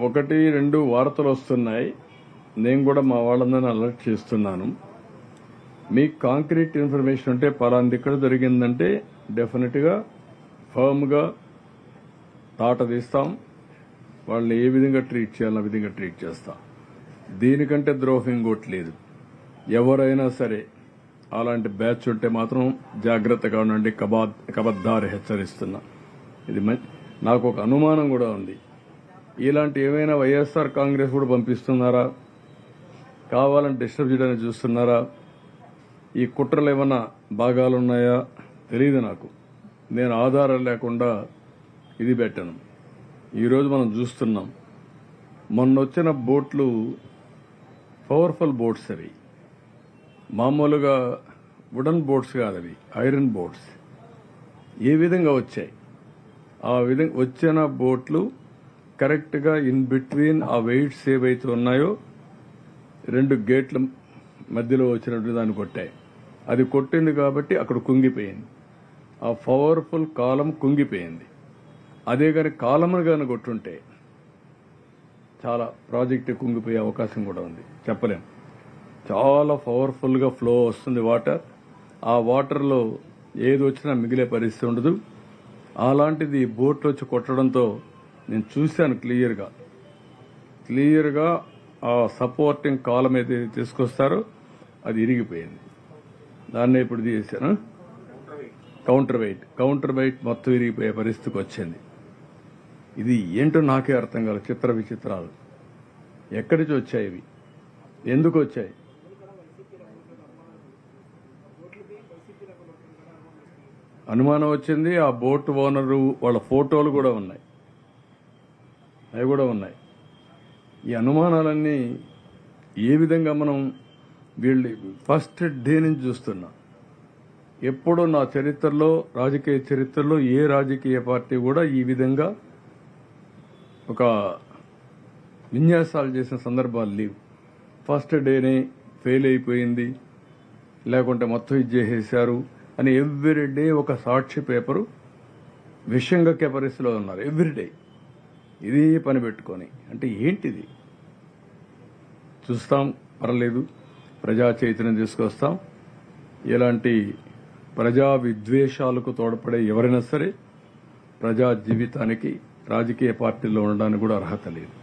ఒకటి రెండు వార్తలు వస్తున్నాయి. నేను కూడా మా వాళ్ళందరినీ అలర్ట్ చేస్తున్నాను. మీకు కాంక్రీట్ ఇన్ఫర్మేషన్ ఉంటే పలాంది ఇక్కడ జరిగిందంటే డెఫినెట్గా ఫర్మ్గా తాట తీస్తాం. వాళ్ళని ఏ విధంగా ట్రీట్ చేయాలో ఆ విధంగా ట్రీట్ చేస్తాం. దీనికంటే ద్రోహం ఇంకోటి లేదు. ఎవరైనా సరే అలాంటి బ్యాచ్ ఉంటే మాత్రం జాగ్రత్తగా ఉండండి. కబద్దారి హెచ్చరిస్తున్నా. ఇది నాకు ఒక అనుమానం కూడా ఉంది. ఇలాంటి ఏమైనా వైఎస్ఆర్ కాంగ్రెస్ కూడా పంపిస్తున్నారా, కావాలని డిస్టర్బ్ చేయడానికి చూస్తున్నారా, ఈ కుట్రలు ఏమన్నా భాగాలున్నాయా తెలియదు నాకు. నేను ఆధారం లేకుండా ఇది పెట్టను. ఈరోజు మనం చూస్తున్నాం, మొన్న వచ్చిన బోట్లు పవర్ఫుల్ బోట్స్. అవి మామూలుగా వుడన్ బోట్స్ కాదు, అవి ఐరన్ బోట్స్. ఏ విధంగా వచ్చాయి, ఆ విధంగా వచ్చిన బోట్లు కరెక్ట్గా ఇన్ బిట్వీన్ ఆ వెయిట్స్ ఏవైతే ఉన్నాయో 2 గేట్ల మధ్యలో వచ్చినట్టు దాన్ని కొట్టాయి. అది కొట్టింది కాబట్టి అక్కడ కుంగిపోయింది. ఆ పవర్ఫుల్ కాలం కుంగిపోయింది. అదే కానీ కాలమును కానీ కొట్టుంటే చాలా ప్రాజెక్ట్ కుంగిపోయే అవకాశం కూడా ఉంది. చెప్పలేం. చాలా పవర్ఫుల్గా ఫ్లో వస్తుంది వాటర్. ఆ వాటర్లో ఏది వచ్చినా మిగిలే పరిస్థితి ఉండదు. అలాంటిది బోట్లు వచ్చి కొట్టడంతో నేను చూశాను క్లియర్గా ఆ సపోర్టింగ్ కాలం ఏదైతే తీసుకొస్తారో అది ఇరిగిపోయింది. దాన్నే ఇప్పుడు తీసాను. కౌంటర్ వెయిట్ మొత్తం ఇరిగిపోయే పరిస్థితికి వచ్చింది. ఇది ఏంటో నాకే అర్థం కాదు. చిత్ర విచిత్రాలు ఎక్కడి నుంచి వచ్చాయి, ఇవి ఎందుకు వచ్చాయి? అనుమానం వచ్చింది. ఆ బోట్ ఓనరు వాళ్ళ ఫోటోలు కూడా ఉన్నాయి, అవి కూడా ఉన్నాయి. ఈ అనుమానాలన్నీ ఏ విధంగా మనం వీళ్ళు ఫస్ట్ డే నుంచి చూస్తున్నా. ఎప్పుడూ నా చరిత్రలో, రాజకీయ చరిత్రలో ఏ రాజకీయ పార్టీ కూడా ఈ విధంగా ఒక విన్యాసాలు చేసిన సందర్భాలు లేవు. ఫస్ట్ డేనే ఫెయిల్ అయిపోయింది, లేకుంటే మొత్తం ఇది చేసేశారు అని ఎవ్రీడే ఒక సాక్షి పేపరు విషంగక్కే పరిస్థితిలో ఉన్నారు. ఎవ్రీడే ఇదే పని పెట్టుకొని. అంటే ఏంటిది? చూస్తాం, పర్లేదు, ప్రజా చైతన్యం తీసుకొస్తాం. ఇలాంటి ప్రజా విద్వేషాలకు తోడ్పడే ఎవరైనా సరే ప్రజా జీవితానికి రాజకీయ పార్టీల్లో ఉండడానికి కూడా అర్హత లేదు.